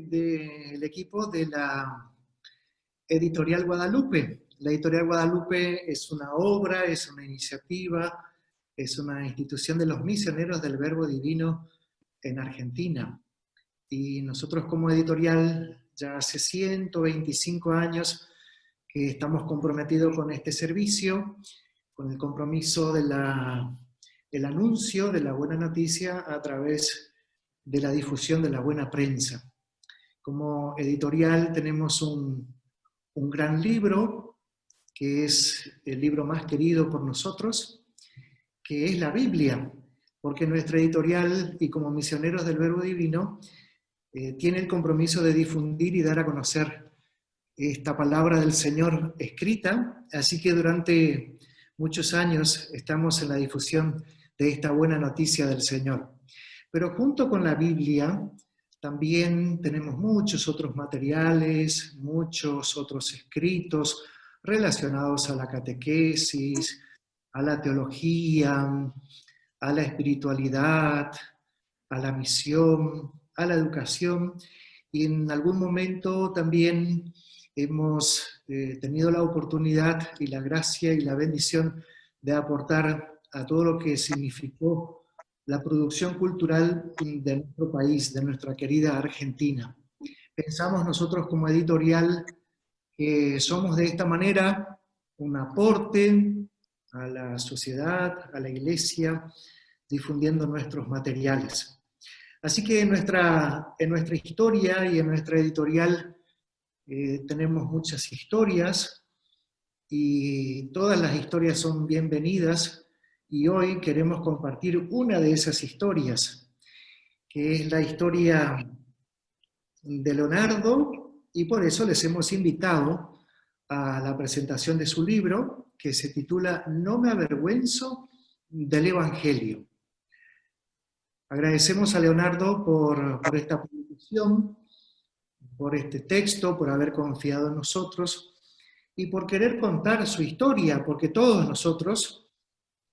del equipo de la Editorial Guadalupe. La Editorial Guadalupe es una obra, es una iniciativa, es una institución de los misioneros del Verbo Divino en Argentina. Y nosotros como editorial ya hace 125 años que estamos comprometidos con este servicio, con el compromiso del anuncio de la buena noticia a través de la difusión de la buena prensa. Como editorial tenemos un gran libro, que es el libro más querido por nosotros, que es la Biblia, porque nuestra editorial, y como misioneros del Verbo Divino, tiene el compromiso de difundir y dar a conocer esta palabra del Señor escrita, así que durante muchos años estamos en la difusión de esta buena noticia del Señor. Pero junto con la Biblia también tenemos muchos otros materiales, muchos otros escritos relacionados a la catequesis, a la teología, a la espiritualidad, a la misión, a la educación, y en algún momento también hemos tenido la oportunidad y la gracia y la bendición de aportar a todo lo que significó la producción cultural de nuestro país, de nuestra querida Argentina. Pensamos nosotros como editorial que somos de esta manera un aporte a la sociedad, a la iglesia, difundiendo nuestros materiales. Así que en nuestra historia y en nuestra editorial tenemos muchas historias, y todas las historias son bienvenidas, y hoy queremos compartir una de esas historias, que es la historia de Leonardo, y por eso les hemos invitado a la presentación de su libro, que se titula No me avergüenzo del Evangelio. Agradecemos a Leonardo por esta publicación, por este texto, por haber confiado en nosotros y por querer contar su historia, porque todos nosotros,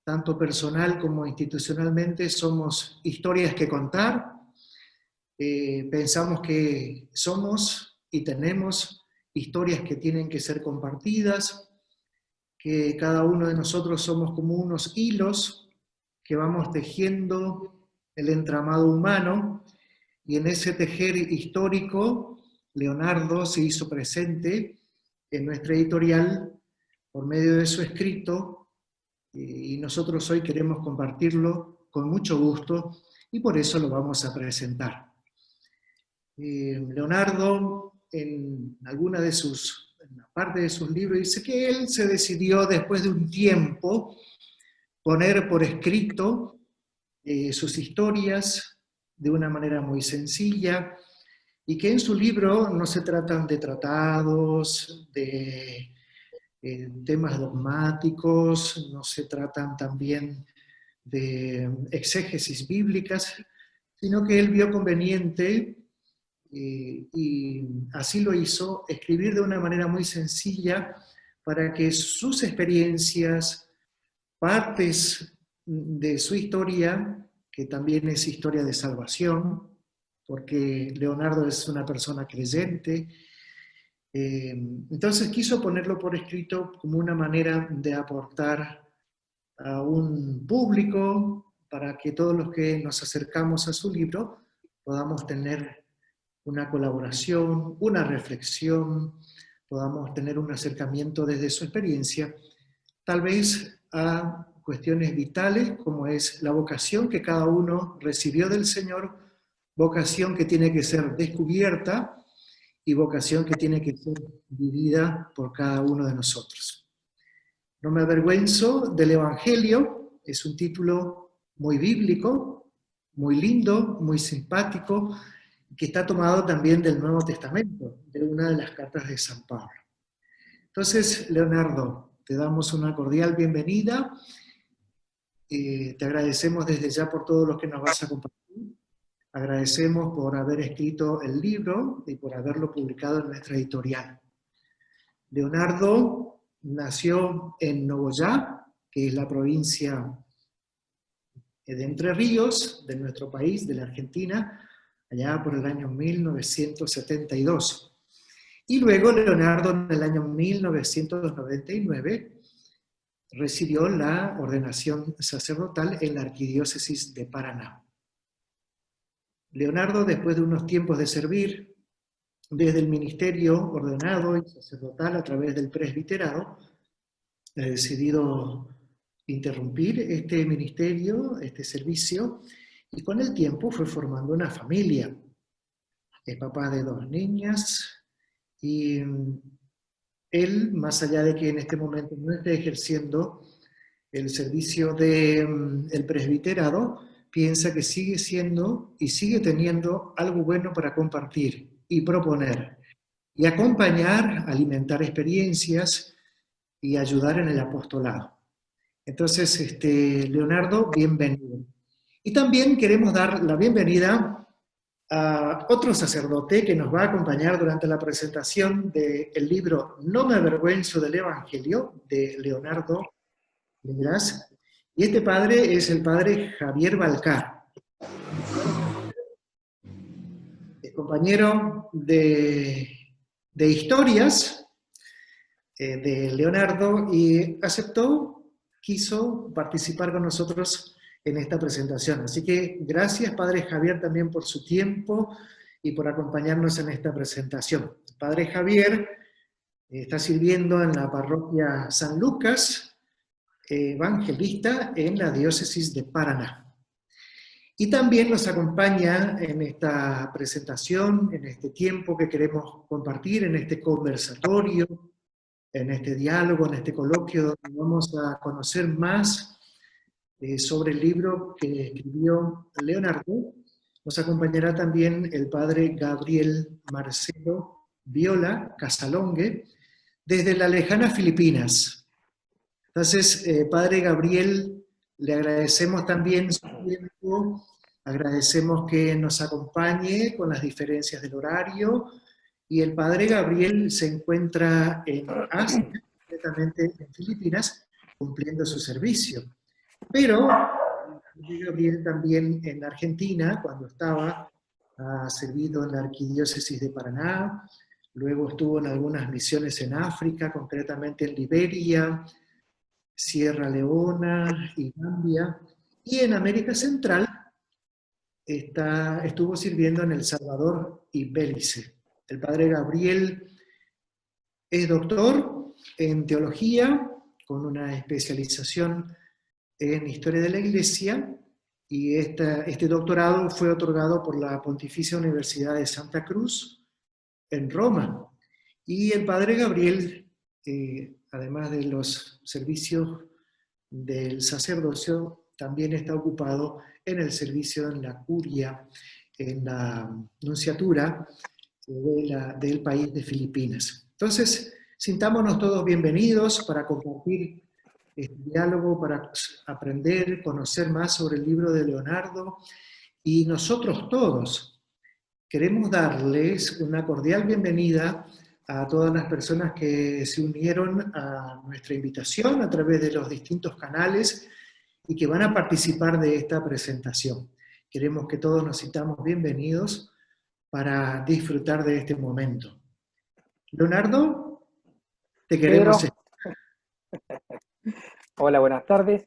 tanto personal como institucionalmente, somos historias que contar. Pensamos que somos y tenemos historias que tienen que ser compartidas, que cada uno de nosotros somos como unos hilos que vamos tejiendo el entramado humano, y en ese tejer histórico Leonardo se hizo presente en nuestra editorial por medio de su escrito, y nosotros hoy queremos compartirlo con mucho gusto, y por eso lo vamos a presentar. Leonardo, en la parte de sus libros, dice que él se decidió, después de un tiempo, poner por escrito sus historias de una manera muy sencilla, y que en su libro no se tratan de tratados, de temas dogmáticos, no se tratan también de exégesis bíblicas, sino que él vio conveniente, y así lo hizo, escribir de una manera muy sencilla para que sus experiencias, partes de su historia, que también es historia de salvación, porque Leonardo es una persona creyente, entonces quiso ponerlo por escrito como una manera de aportar a un público, para que todos los que nos acercamos a su libro podamos tener una colaboración, una reflexión, podamos tener un acercamiento desde su experiencia, tal vez a cuestiones vitales, como es la vocación que cada uno recibió del Señor, vocación que tiene que ser descubierta y vocación que tiene que ser vivida por cada uno de nosotros. No me avergüenzo del Evangelio es un título muy bíblico, muy lindo, muy simpático, que está tomado también del Nuevo Testamento, de una de las cartas de San Pablo. Entonces, Leonardo, te damos una cordial bienvenida. Te agradecemos desde ya por todo lo que nos vas a compartir. Agradecemos por haber escrito el libro y por haberlo publicado en nuestra editorial. Leonardo nació en Nogoyá, que es la provincia de Entre Ríos, de nuestro país, de la Argentina, allá por el año 1972. Y luego Leonardo en el año 1999 recibió la ordenación sacerdotal en la Arquidiócesis de Paraná. Leonardo, después de unos tiempos de servir desde el ministerio ordenado y sacerdotal a través del presbiterado, ha decidido interrumpir este ministerio, este servicio, y con el tiempo fue formando una familia. Es papá de 2 niñas, y él, más allá de que en este momento no esté ejerciendo el servicio del presbiterado, piensa que sigue siendo y sigue teniendo algo bueno para compartir y proponer, y acompañar, alimentar experiencias y ayudar en el apostolado. Entonces, Leonardo, bienvenido. Y también queremos dar la bienvenida a otro sacerdote que nos va a acompañar durante la presentación del libro No me avergüenzo del Evangelio, de Leonardo Legras. Y este padre es el padre Javier Balcar, el compañero de historias de Leonardo, y quiso participar con nosotros en esta presentación. Así que gracias, Padre Javier, también por su tiempo y por acompañarnos en esta presentación. Padre Javier está sirviendo en la parroquia San Lucas, evangelista en la diócesis de Paraná. Y también nos acompaña en esta presentación, en este tiempo que queremos compartir, en este conversatorio, en este diálogo, en este coloquio, donde vamos a conocer más sobre el libro que escribió Leonardo. Nos acompañará también el padre Gabriel Marcelo Viola Casalongue, desde las lejanas Filipinas. Entonces, padre Gabriel, le agradecemos también su tiempo, agradecemos que nos acompañe con las diferencias del horario, y el padre Gabriel se encuentra en Asia, concretamente en Filipinas, cumpliendo su servicio. Pero el padre Gabriel también en Argentina, cuando ha servido en la Arquidiócesis de Paraná, luego estuvo en algunas misiones en África, concretamente en Liberia, Sierra Leona y Gambia, y en América Central estuvo sirviendo en El Salvador y Belice. El padre Gabriel es doctor en teología, con una especialización en historia de la Iglesia, y este doctorado fue otorgado por la Pontificia Universidad de Santa Cruz en Roma. Y el padre Gabriel, además de los servicios del sacerdocio, también está ocupado en el servicio en la curia, en la nunciatura del país de Filipinas. Entonces, sintámonos todos bienvenidos para compartir este diálogo, para aprender, conocer más sobre el libro de Leonardo, y nosotros todos queremos darles una cordial bienvenida a todas las personas que se unieron a nuestra invitación a través de los distintos canales y que van a participar de esta presentación. Queremos que todos nos sintamos bienvenidos para disfrutar de este momento. Leonardo, te Pedro, queremos. hola, buenas tardes.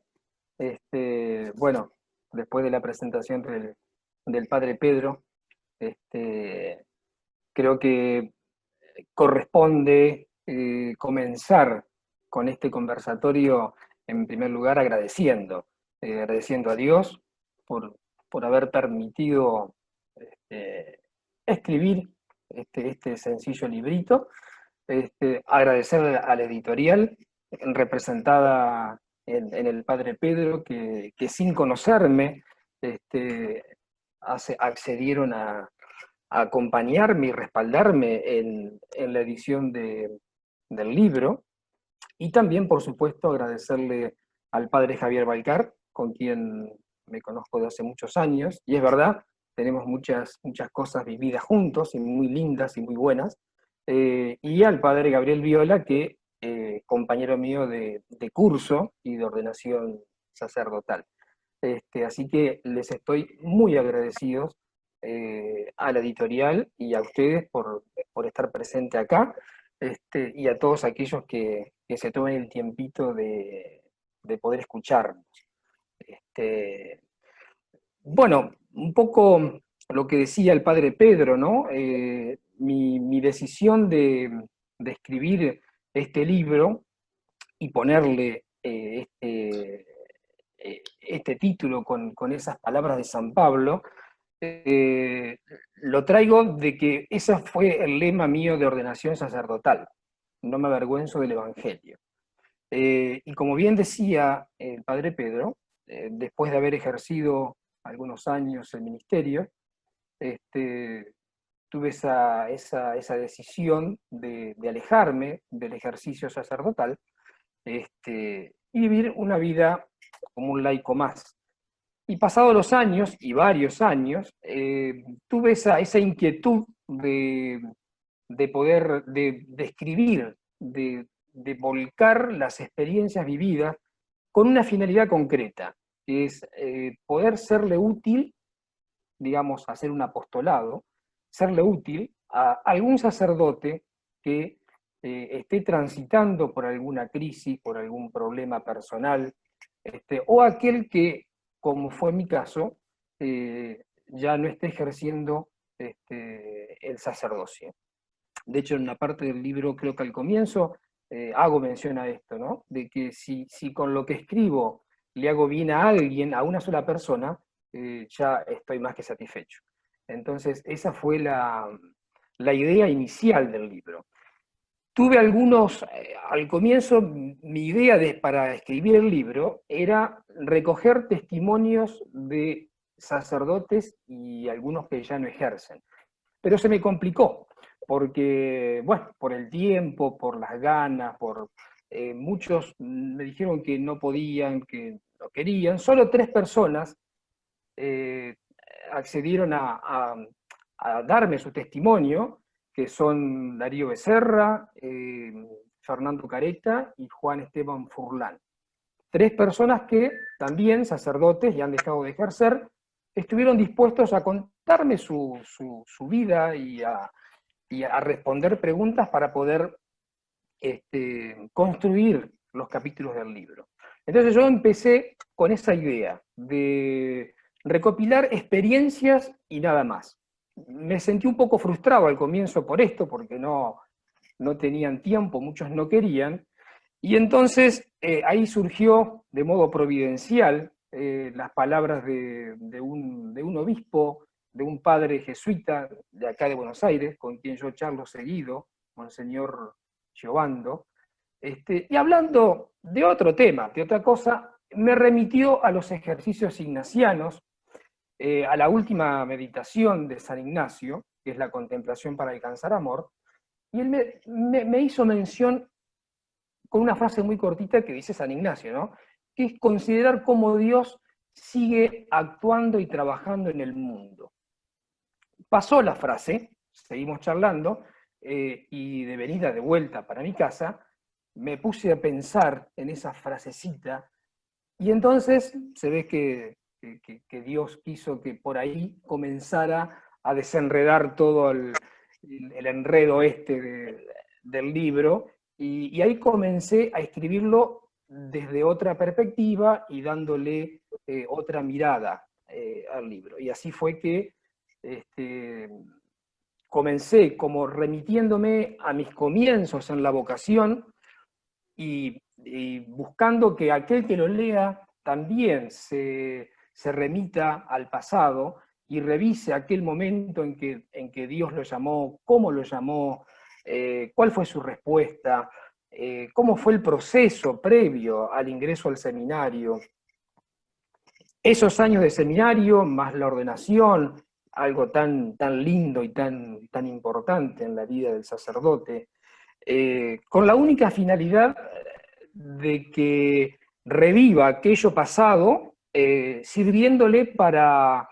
Bueno, después de la presentación del padre Pedro, creo que corresponde comenzar con este conversatorio, en primer lugar, agradeciendo a Dios por haber permitido escribir este sencillo librito, agradecer a la editorial representada en el padre Pedro, que sin conocerme accedieron a acompañarme y respaldarme en la edición del libro. Y también, por supuesto, agradecerle al padre Javier Balcar, con quien me conozco de hace muchos años, y es verdad, tenemos muchas cosas vividas juntos, y muy lindas y muy buenas, y al padre Gabriel Viola, que compañero mío de curso y de ordenación sacerdotal. Así que les estoy muy agradecidos a la editorial y a ustedes por estar presente acá, y a todos aquellos que se tomen el tiempito de poder escucharnos. Bueno, un poco lo que decía el padre Pedro, ¿no? Mi decisión de escribir este libro y ponerle este título con esas palabras de San Pablo, lo traigo de que ese fue el lema mío de ordenación sacerdotal. No me avergüenzo del Evangelio. Y como bien decía el padre Pedro, después de haber ejercido algunos años el ministerio, tuve esa decisión de alejarme del ejercicio sacerdotal, y vivir una vida como un laico más. Y pasados los años, y varios años, tuve esa inquietud de poder, de escribir, de volcar las experiencias vividas con una finalidad concreta, que es poder serle útil, digamos, hacer un apostolado, serle útil a algún sacerdote que esté transitando por alguna crisis, por algún problema personal, o aquel que, como fue mi caso, ya no esté ejerciendo el sacerdocio. De hecho, en una parte del libro, creo que al comienzo, hago mención a esto, ¿no? De que si con lo que escribo le hago bien a alguien, a una sola persona, ya estoy más que satisfecho. Entonces, esa fue la idea inicial del libro. Tuve al comienzo, mi idea para escribir el libro era recoger testimonios de sacerdotes y algunos que ya no ejercen. Pero se me complicó, porque, bueno, por el tiempo, por las ganas, muchos me dijeron que no podían, que no querían. Solo 3 personas accedieron a darme su testimonio, que son Darío Becerra, Fernando Careta y Juan Esteban Furlán. 3 personas que también, sacerdotes, y han dejado de ejercer, estuvieron dispuestos a contarme su vida y a responder preguntas para poder construir los capítulos del libro. Entonces yo empecé con esa idea de recopilar experiencias y nada más. Me sentí un poco frustrado al comienzo por esto, porque no tenían tiempo, muchos no querían, y entonces ahí surgió de modo providencial las palabras de un obispo, de un padre jesuita de acá de Buenos Aires, con quien yo charlo seguido, Monseñor Giovando, y hablando de otro tema, de otra cosa, me remitió a los ejercicios ignacianos, a la última meditación de San Ignacio, que es la contemplación para alcanzar amor, y él me hizo mención con una frase muy cortita que dice San Ignacio, ¿no? Que es considerar cómo Dios sigue actuando y trabajando en el mundo. Pasó la frase, seguimos charlando, y de venida de vuelta para mi casa, me puse a pensar en esa frasecita, y entonces se ve que Dios quiso que por ahí comenzara a desenredar todo el enredo del libro, y ahí comencé a escribirlo desde otra perspectiva y dándole otra mirada al libro. Y así fue que comencé como remitiéndome a mis comienzos en la vocación y buscando que aquel que lo lea también se remita al pasado y revise aquel momento en que Dios lo llamó, cómo lo llamó, cuál fue su respuesta, cómo fue el proceso previo al ingreso al seminario. Esos años de seminario, más la ordenación, algo tan lindo y tan importante en la vida del sacerdote, con la única finalidad de que reviva aquello pasado, sirviéndole para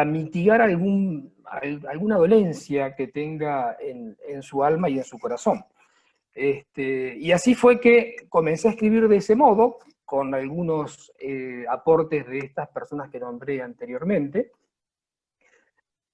mitigar alguna dolencia que tenga en su alma y en su corazón. Y así fue que comencé a escribir de ese modo, con algunos aportes de estas personas que nombré anteriormente,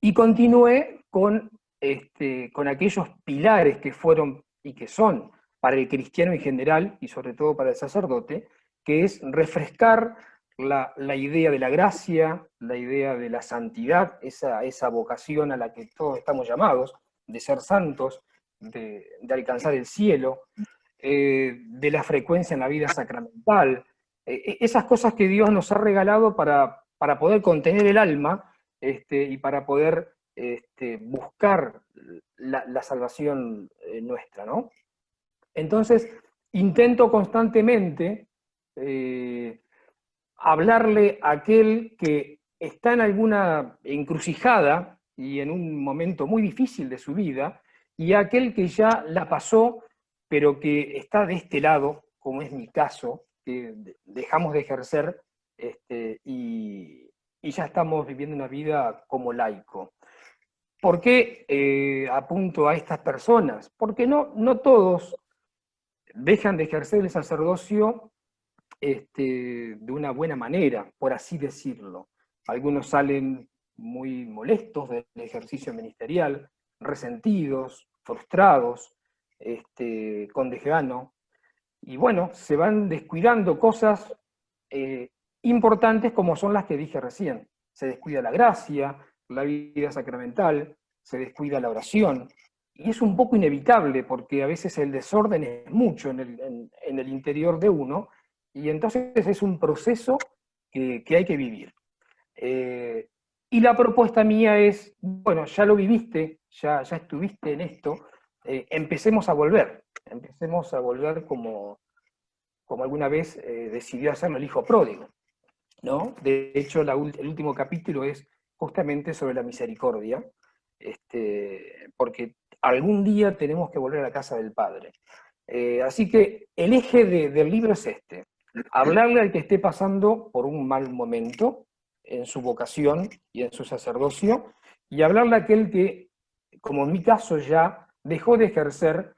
Y continué con aquellos pilares que fueron y que son para el cristiano en general, y sobre todo para el sacerdote, que es refrescar la idea de la gracia, la idea de la santidad, esa vocación a la que todos estamos llamados, de ser santos, de alcanzar el cielo, de la frecuencia en la vida sacramental, esas cosas que Dios nos ha regalado para poder contener el alma y para poder buscar la salvación nuestra, ¿no? Entonces, intento constantemente hablarle a aquel que está en alguna encrucijada y en un momento muy difícil de su vida, y a aquel que ya la pasó, pero que está de este lado, como es mi caso, que dejamos de ejercer y ya estamos viviendo una vida como laico. ¿Por qué apunto a estas personas? Porque no todos dejan de ejercer el sacerdocio de una buena manera, por así decirlo. Algunos salen muy molestos del ejercicio ministerial, resentidos, frustrados, con desgano, y bueno, se van descuidando cosas importantes como son las que dije recién. Se descuida la gracia, la vida sacramental, se descuida la oración, y es un poco inevitable porque a veces el desorden es mucho en el interior de uno, y entonces es un proceso que hay que vivir. Y la propuesta mía es, bueno, ya lo viviste, ya estuviste en esto, empecemos a volver como alguna vez decidió hacerlo el hijo pródigo, ¿no? De hecho, el último capítulo es justamente sobre la misericordia, porque algún día tenemos que volver a la casa del Padre. Así que el eje del libro es hablarle al que esté pasando por un mal momento en su vocación y en su sacerdocio, y hablarle a aquel que, como en mi caso ya, dejó de ejercer,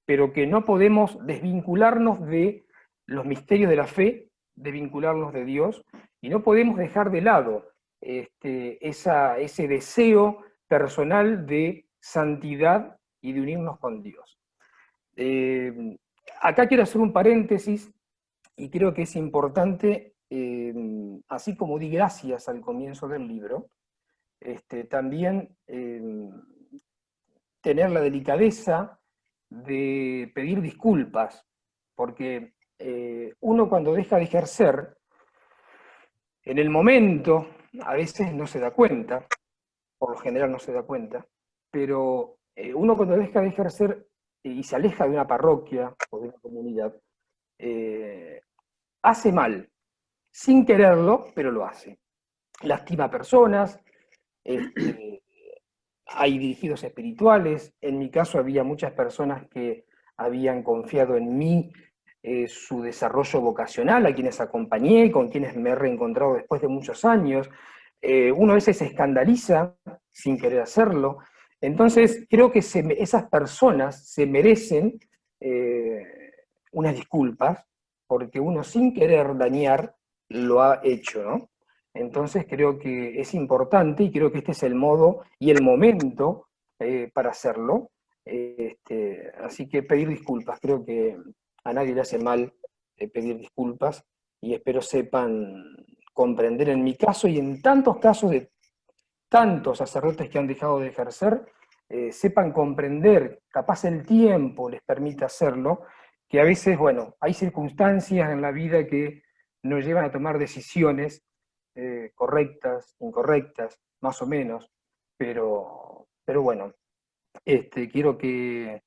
pero que no podemos desvincularnos de los misterios de la fe, desvincularnos de Dios, y no podemos dejar de lado ese deseo personal de santidad y de unirnos con Dios. Acá quiero hacer un paréntesis y creo que es importante, así como di gracias al comienzo del libro, también tener la delicadeza de pedir disculpas, porque uno cuando deja de ejercer, en el momento, a veces no se da cuenta, por lo general no se da cuenta, pero uno cuando deja de ejercer y se aleja de una parroquia o de una comunidad, hace mal, sin quererlo, pero lo hace. Lastima a personas, hay dirigidos espirituales, en mi caso había muchas personas que habían confiado en mí, su desarrollo vocacional, a quienes acompañé, con quienes me he reencontrado después de muchos años. Uno a veces se escandaliza sin querer hacerlo. Entonces creo que esas personas se merecen unas disculpas, porque uno sin querer dañar lo ha hecho, ¿no? Entonces creo que es importante y creo que este es el modo y el momento para hacerlo. Así que pedir disculpas, creo que a nadie le hace mal pedir disculpas, y espero sepan comprender en mi caso y en tantos casos de tantos sacerdotes que han dejado de ejercer, sepan comprender, capaz el tiempo les permite hacerlo, que a veces, bueno, hay circunstancias en la vida que nos llevan a tomar decisiones correctas, incorrectas, más o menos, pero bueno, quiero que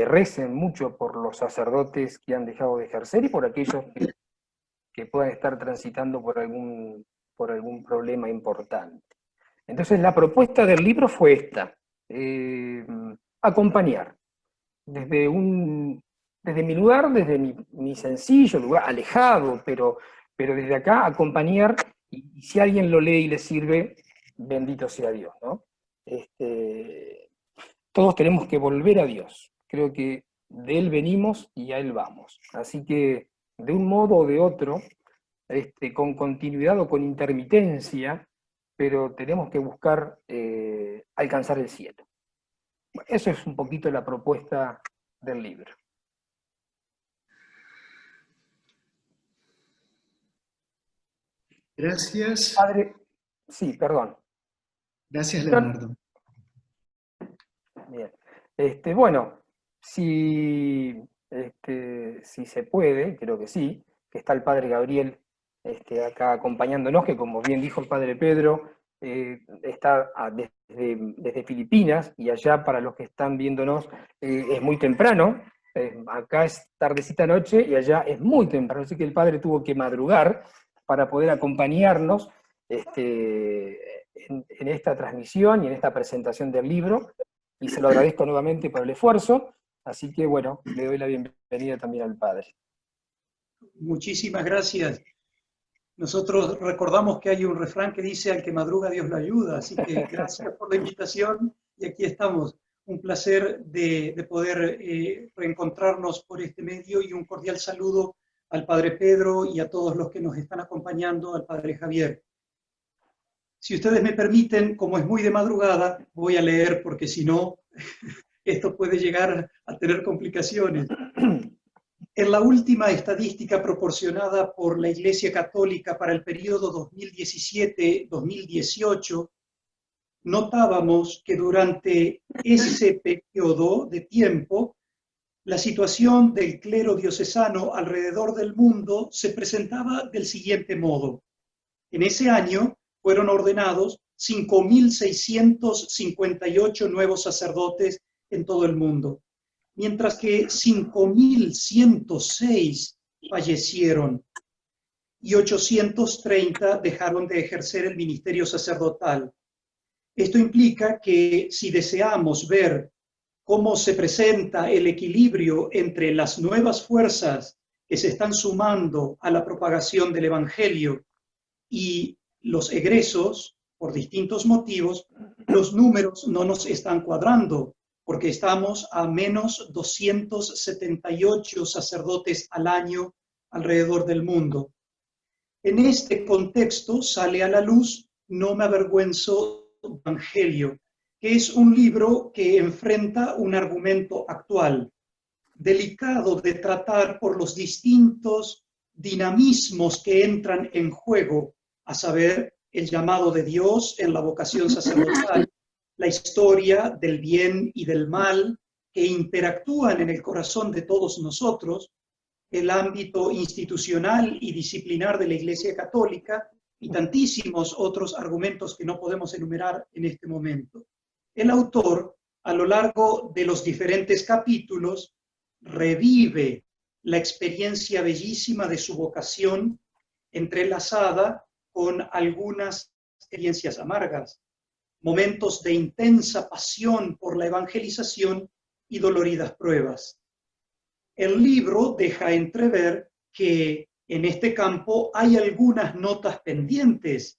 recen mucho por los sacerdotes que han dejado de ejercer y por aquellos que puedan estar transitando por algún problema importante. Entonces la propuesta del libro fue esta, acompañar, desde, desde mi lugar, desde mi sencillo lugar, alejado, pero desde acá acompañar, y si alguien lo lee y le sirve, bendito sea Dios, ¿no? Todos tenemos que volver a Dios, creo que de Él venimos y a Él vamos, así que de un modo o de otro, con continuidad o con intermitencia, pero tenemos que buscar alcanzar el cielo. Eso es un poquito la propuesta del libro. Gracias. Padre, sí, perdón. Gracias, Leonardo. Bien. Bueno, si se puede, creo que sí, que está el Padre Gabriel acá acompañándonos, que como bien dijo el Padre Pedro, está desde Filipinas, y allá para los que están viéndonos es muy temprano. Acá es tardecita noche y allá es muy temprano, así que el Padre tuvo que madrugar para poder acompañarnos en esta transmisión y en esta presentación del libro, y se lo agradezco nuevamente por el esfuerzo, así que bueno, le doy la bienvenida también al Padre. Muchísimas gracias. Nosotros recordamos que hay un refrán que dice: al que madruga Dios lo ayuda, así que gracias por la invitación y aquí estamos. Un placer de poder reencontrarnos por este medio, y un cordial saludo al Padre Pedro y a todos los que nos están acompañando, al Padre Javier. Si ustedes me permiten, como es muy de madrugada, voy a leer, porque si no, esto puede llegar a tener complicaciones. En la última estadística proporcionada por la Iglesia Católica para el periodo 2017-2018, notábamos que durante ese periodo de tiempo, la situación del clero diocesano alrededor del mundo se presentaba del siguiente modo. En ese año fueron ordenados 5.658 nuevos sacerdotes en todo el mundo, mientras que 5.106 fallecieron y 830 dejaron de ejercer el ministerio sacerdotal. Esto implica que si deseamos ver cómo se presenta el equilibrio entre las nuevas fuerzas que se están sumando a la propagación del Evangelio y los egresos, por distintos motivos, los números no nos están cuadrando, porque estamos a menos 278 sacerdotes al año alrededor del mundo. En este contexto sale a la luz No me avergüenzo del Evangelio, que es un libro que enfrenta un argumento actual, delicado de tratar por los distintos dinamismos que entran en juego, a saber, el llamado de Dios en la vocación sacerdotal, la historia del bien y del mal que interactúan en el corazón de todos nosotros, el ámbito institucional y disciplinar de la Iglesia Católica y tantísimos otros argumentos que no podemos enumerar en este momento. El autor, a lo largo de los diferentes capítulos, revive la experiencia bellísima de su vocación, entrelazada con algunas experiencias amargas, momentos de intensa pasión por la evangelización y doloridas pruebas. El libro deja entrever que en este campo hay algunas notas pendientes,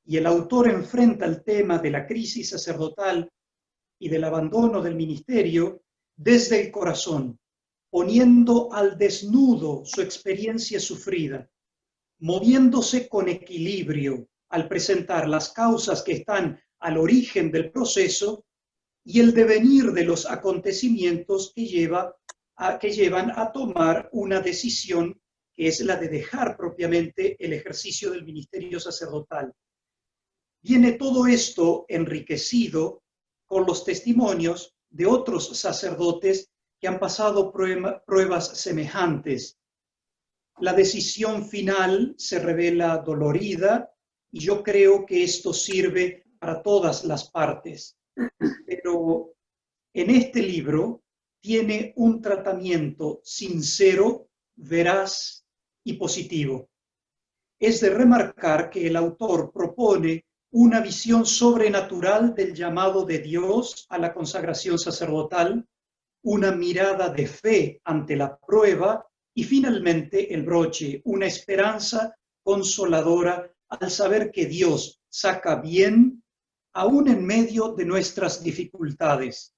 y el autor enfrenta el tema de la crisis sacerdotal y del abandono del ministerio desde el corazón, poniendo al desnudo su experiencia sufrida, moviéndose con equilibrio al presentar las causas que están al origen del proceso y el devenir de los acontecimientos que llevan a tomar una decisión, que es la de dejar propiamente el ejercicio del ministerio sacerdotal. Viene todo esto enriquecido con los testimonios de otros sacerdotes que han pasado pruebas semejantes. La decisión final se revela dolorida, y yo creo que esto sirve para todas las partes. Pero en este libro tiene un tratamiento sincero, veraz y positivo. Es de remarcar que el autor propone una visión sobrenatural del llamado de Dios a la consagración sacerdotal, una mirada de fe ante la prueba y finalmente el broche, una esperanza consoladora al saber que Dios saca bien aún en medio de nuestras dificultades.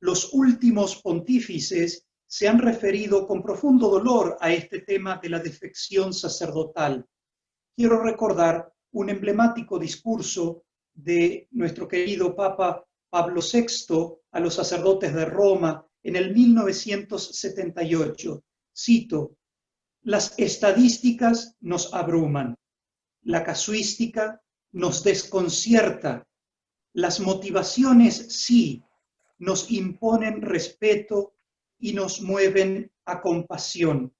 Los últimos pontífices se han referido con profundo dolor a este tema de la defección sacerdotal. Quiero recordar un emblemático discurso de nuestro querido Papa Pablo VI a los sacerdotes de Roma en el 1978. Cito: las estadísticas nos abruman, la casuística nos desconcierta, las motivaciones sí nos imponen respeto y nos mueven a compasión,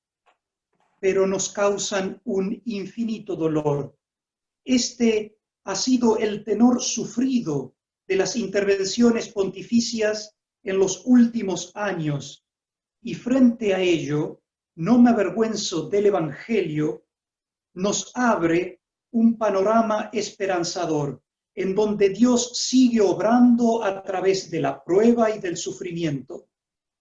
pero nos causan un infinito dolor. Este ha sido el tenor sufrido de las intervenciones pontificias en los últimos años, y frente a ello, no me avergüenzo del Evangelio, nos abre un panorama esperanzador, en donde Dios sigue obrando a través de la prueba y del sufrimiento,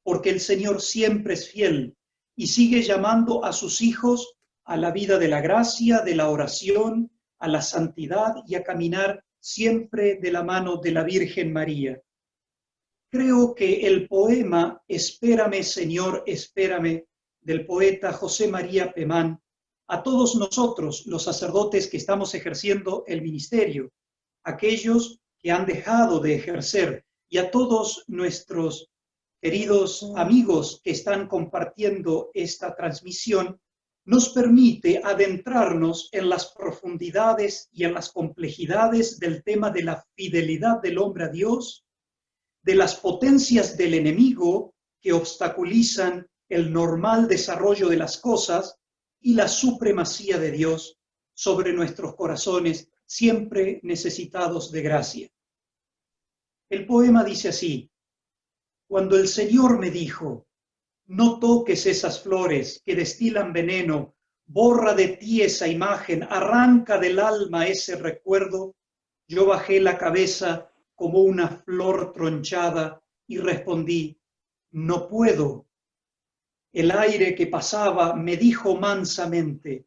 porque el Señor siempre es fiel y sigue llamando a sus hijos a la vida de la gracia, de la oración, a la santidad y a caminar siempre de la mano de la Virgen María. Creo que el poema Espérame, Señor, espérame, del poeta José María Pemán, a todos nosotros, los sacerdotes que estamos ejerciendo el ministerio, aquellos que han dejado de ejercer, y a todos nuestros queridos amigos que están compartiendo esta transmisión, nos permite adentrarnos en las profundidades y en las complejidades del tema de la fidelidad del hombre a Dios, de las potencias del enemigo que obstaculizan el normal desarrollo de las cosas y la supremacía de Dios sobre nuestros corazones siempre necesitados de gracia. El poema dice así: cuando el Señor me dijo, no toques esas flores que destilan veneno, borra de ti esa imagen, arranca del alma ese recuerdo, yo bajé la cabeza como una flor tronchada y respondí, no puedo. El aire que pasaba me dijo mansamente,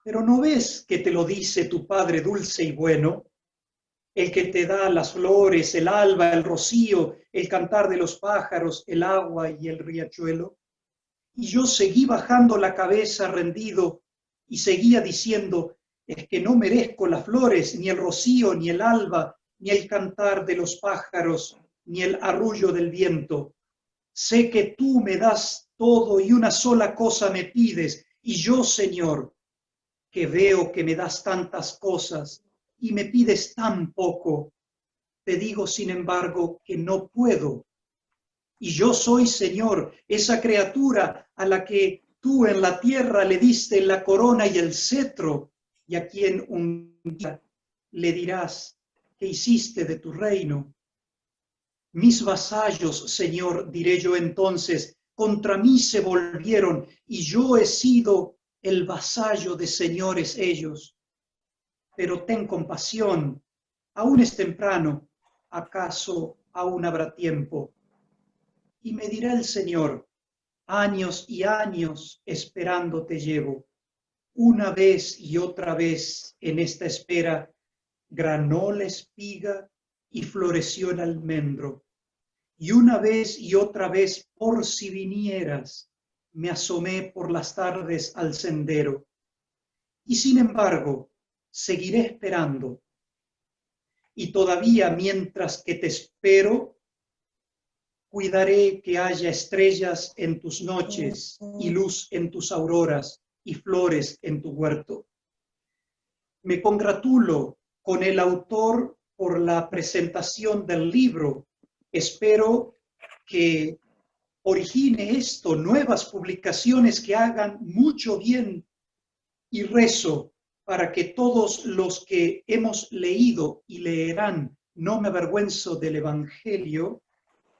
pero ¿no ves que te lo dice tu Padre dulce y bueno? El que te da las flores, el alba, el rocío, el cantar de los pájaros, el agua y el riachuelo. Y yo seguí bajando la cabeza rendido y seguía diciendo, es que no merezco las flores, ni el rocío, ni el alba, ni el cantar de los pájaros, ni el arrullo del viento. Sé que tú me das todo y una sola cosa me pides, y yo, Señor, que veo que me das tantas cosas y me pides tan poco, te digo, sin embargo, que no puedo. Y yo soy, Señor, esa criatura a la que tú en la tierra le diste la corona y el cetro, y a quien un día le dirás que hiciste de tu reino. Mis vasallos, Señor, diré yo entonces, contra mí se volvieron, y yo he sido el vasallo de señores ellos. Pero ten compasión, aún es temprano, ¿acaso aún habrá tiempo? Y me dirá el Señor, años y años esperando te llevo. Una vez y otra vez en esta espera granó la espiga y floreció el almendro. Y una vez y otra vez, por si vinieras, me asomé por las tardes al sendero. Y sin embargo, seguiré esperando. Y todavía mientras que te espero, cuidaré que haya estrellas en tus noches y luz en tus auroras y flores en tu huerto. Me congratulo con el autor por la presentación del libro. Espero que origine esto nuevas publicaciones que hagan mucho bien y rezo para que todos los que hemos leído y leerán No me avergüenzo del Evangelio,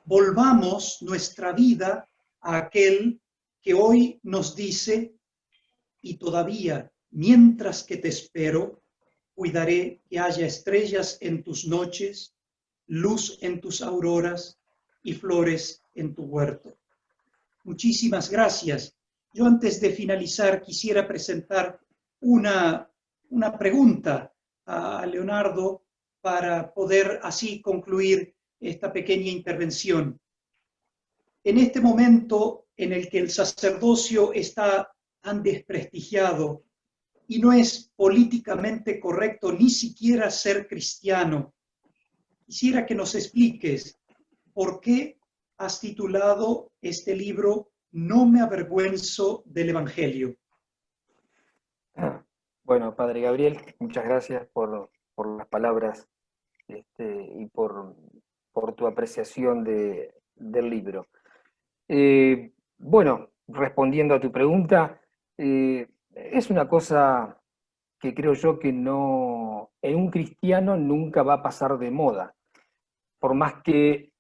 volvamos nuestra vida a aquel que hoy nos dice, y todavía, mientras que te espero, cuidaré que haya estrellas en tus noches, luz en tus auroras y flores en tu huerto. Muchísimas gracias. Yo antes de finalizar quisiera presentar una pregunta a Leonardo para poder así concluir esta pequeña intervención. En este momento en el que el sacerdocio está tan desprestigiado y no es políticamente correcto ni siquiera ser cristiano. Quisiera que nos expliques por qué has titulado este libro No me avergüenzo del Evangelio. Bueno, Padre Gabriel, muchas gracias por las palabras y por tu apreciación del libro. Bueno, respondiendo a tu pregunta, es una cosa que creo yo que no, en un cristiano nunca va a pasar de moda, por más que,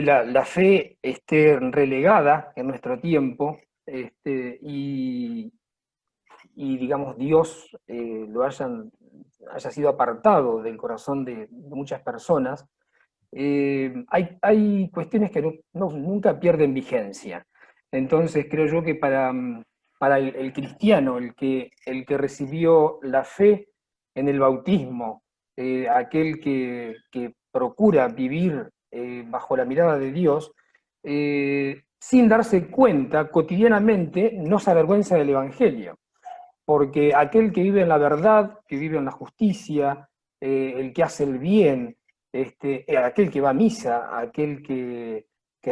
la fe esté relegada en nuestro tiempo, y digamos Dios haya sido apartado del corazón de muchas personas. Hay cuestiones que nunca pierden vigencia. Entonces creo yo que para el cristiano, el que recibió la fe en el bautismo, aquel que procura vivir bajo la mirada de Dios, sin darse cuenta, cotidianamente no se avergüenza del Evangelio. Porque aquel que vive en la verdad, que vive en la justicia, el que hace el bien, aquel que va a misa, aquel que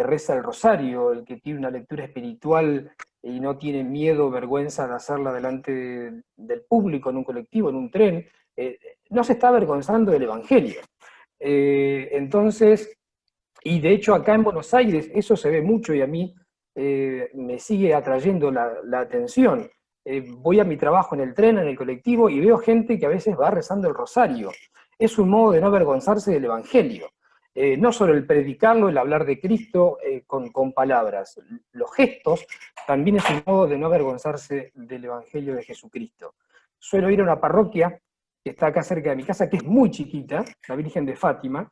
reza el rosario, el que tiene una lectura espiritual y no tiene miedo o vergüenza de hacerla delante del público, en un colectivo, en un tren, no se está avergonzando del Evangelio. Entonces, y de hecho acá en Buenos Aires eso se ve mucho y a mí me sigue atrayendo la atención. Voy a mi trabajo en el tren, en el colectivo, y veo gente que a veces va rezando el rosario. Es un modo de no avergonzarse del Evangelio. No solo el predicarlo, el hablar de Cristo con palabras. Los gestos también es un modo de no avergonzarse del Evangelio de Jesucristo. Suelo ir a una parroquia que está acá cerca de mi casa, que es muy chiquita, la Virgen de Fátima,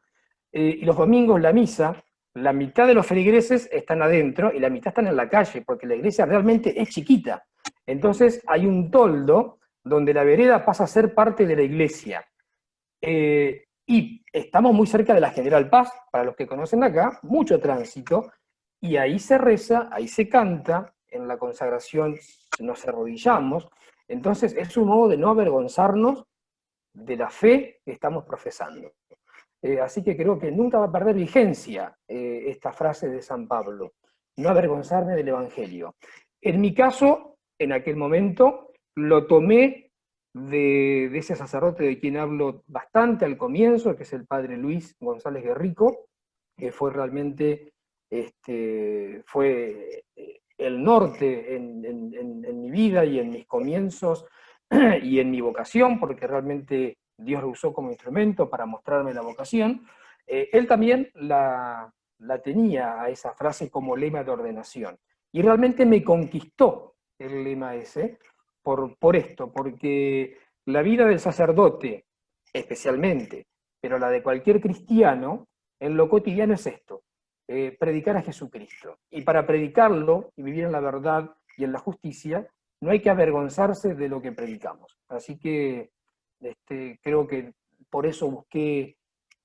y los domingos la misa, la mitad de los feligreses están adentro y la mitad están en la calle, porque la iglesia realmente es chiquita. Entonces hay un toldo donde la vereda pasa a ser parte de la iglesia. Y estamos muy cerca de la General Paz, para los que conocen acá, mucho tránsito, y ahí se reza, ahí se canta, en la consagración nos arrodillamos. Entonces es un modo de no avergonzarnos de la fe que estamos profesando. Así que creo que nunca va a perder vigencia esta frase de San Pablo, no avergonzarme del Evangelio. En mi caso, en aquel momento, lo tomé de ese sacerdote de quien hablo bastante al comienzo, que es el padre Luis González Guerrico, que fue realmente fue el norte en mi vida y en mis comienzos y en mi vocación, porque realmente Dios lo usó como instrumento para mostrarme la vocación. Él también la tenía a esa frase como lema de ordenación. Y realmente me conquistó el lema ese por esto, porque la vida del sacerdote, especialmente, pero la de cualquier cristiano, en lo cotidiano es esto, predicar a Jesucristo. Y para predicarlo y vivir en la verdad y en la justicia, no hay que avergonzarse de lo que predicamos. Así que creo que por eso busqué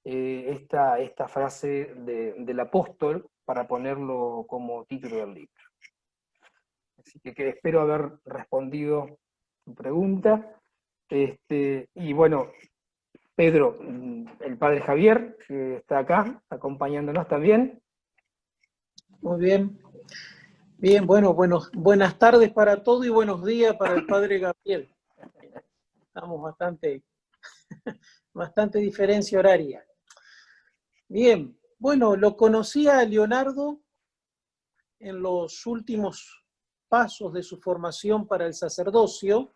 esta frase del apóstol para ponerlo como título del libro. Así que espero haber respondido tu pregunta. Y bueno, Pedro, el padre Javier, que está acá acompañándonos también. Muy bien. Bien, bueno, buenas tardes para todos y buenos días para el padre Gabriel. Estamos bastante diferencia horaria. Bien, bueno, lo conocí a Leonardo en los últimos pasos de su formación para el sacerdocio,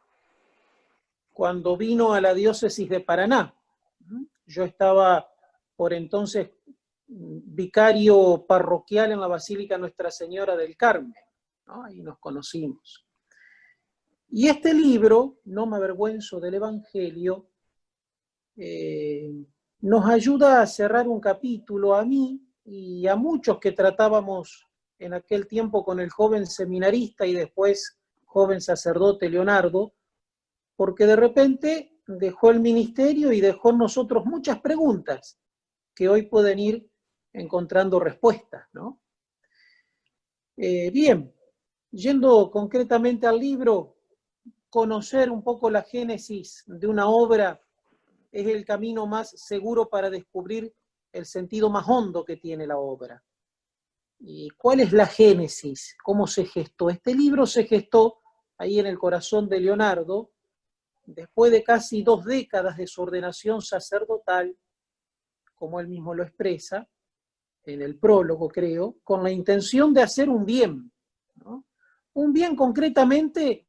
cuando vino a la diócesis de Paraná. Yo estaba por entonces vicario parroquial en la Basílica Nuestra Señora del Carmen, ¿no? Ahí nos conocimos. Y este libro, No me avergüenzo del Evangelio, nos ayuda a cerrar un capítulo a mí y a muchos que tratábamos en aquel tiempo con el joven seminarista y después joven sacerdote Leonardo, porque de repente dejó el ministerio y dejó en nosotros muchas preguntas que hoy pueden ir encontrando respuestas, ¿no? Bien, yendo concretamente al libro, conocer un poco la génesis de una obra es el camino más seguro para descubrir el sentido más hondo que tiene la obra. ¿Y cuál es la génesis? ¿Cómo se gestó? Este libro se gestó ahí en el corazón de Leonardo, después de casi 2 décadas de su ordenación sacerdotal, como él mismo lo expresa, en el prólogo creo, con la intención de hacer un bien, ¿no? Un bien concretamente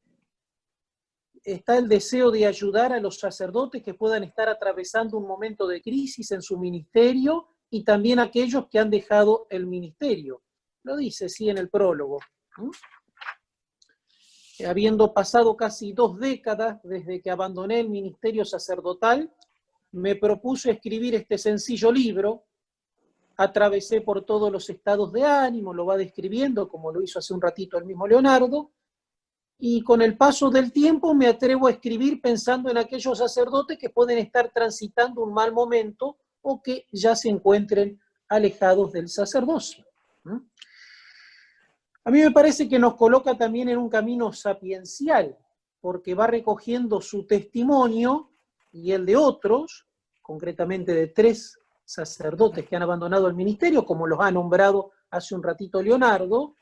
está el deseo de ayudar a los sacerdotes que puedan estar atravesando un momento de crisis en su ministerio y también aquellos que han dejado el ministerio. Lo dice, sí, en el prólogo. Habiendo pasado casi 2 décadas desde que abandoné el ministerio sacerdotal, me propuse escribir este sencillo libro. Atravesé por todos los estados de ánimo, lo va describiendo, como lo hizo hace un ratito el mismo Leonardo, y con el paso del tiempo me atrevo a escribir pensando en aquellos sacerdotes que pueden estar transitando un mal momento o que ya se encuentren alejados del sacerdocio. A mí me parece que nos coloca también en un camino sapiencial, porque va recogiendo su testimonio y el de otros, concretamente de 3 sacerdotes que han abandonado el ministerio, como los ha nombrado hace un ratito Leonardo,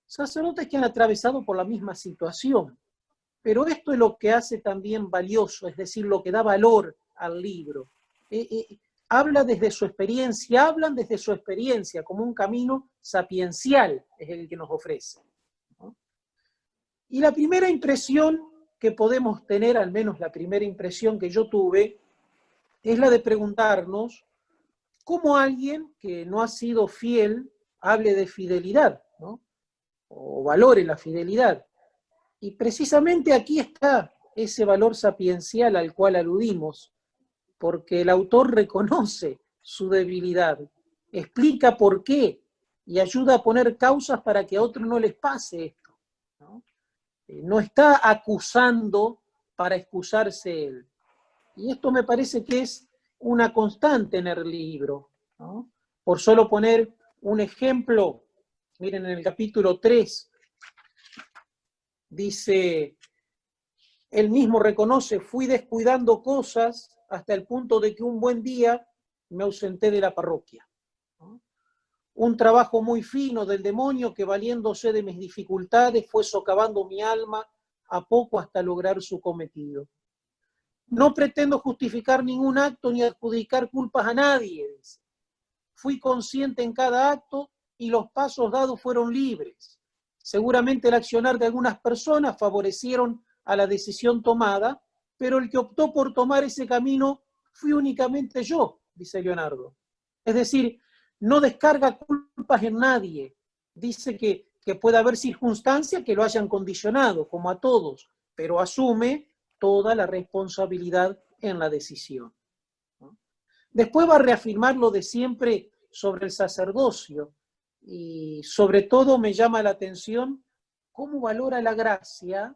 sacerdotes que han atravesado por la misma situación. Pero esto es lo que hace también valioso, es decir, lo que da valor al libro. Hablan desde su experiencia como un camino sapiencial es el que nos ofrece, ¿no? Y la primera impresión que podemos tener, al menos la primera impresión que yo tuve, es la de preguntarnos cómo alguien que no ha sido fiel hable de fidelidad, ¿no? O valore la fidelidad. Y precisamente aquí está ese valor sapiencial al cual aludimos, porque el autor reconoce su debilidad, explica por qué y ayuda a poner causas para que a otros no les pase esto, ¿no? No está acusando para excusarse él. Y esto me parece que es una constante en el libro, ¿no? Por solo poner un ejemplo, miren en el capítulo 3, dice, él mismo reconoce, fui descuidando cosas hasta el punto de que un buen día me ausenté de la parroquia, ¿no? Un trabajo muy fino del demonio que valiéndose de mis dificultades fue socavando mi alma a poco hasta lograr su cometido. No pretendo justificar ningún acto ni adjudicar culpas a nadie, dice. Fui consciente en cada acto y los pasos dados fueron libres. Seguramente el accionar de algunas personas favorecieron a la decisión tomada, pero el que optó por tomar ese camino fui únicamente yo, dice Leonardo. Es decir, no descarga culpas en nadie. Dice que puede haber circunstancias que lo hayan condicionado, como a todos, pero asume toda la responsabilidad en la decisión, ¿no? Después va a reafirmar lo de siempre sobre el sacerdocio y sobre todo me llama la atención cómo valora la gracia,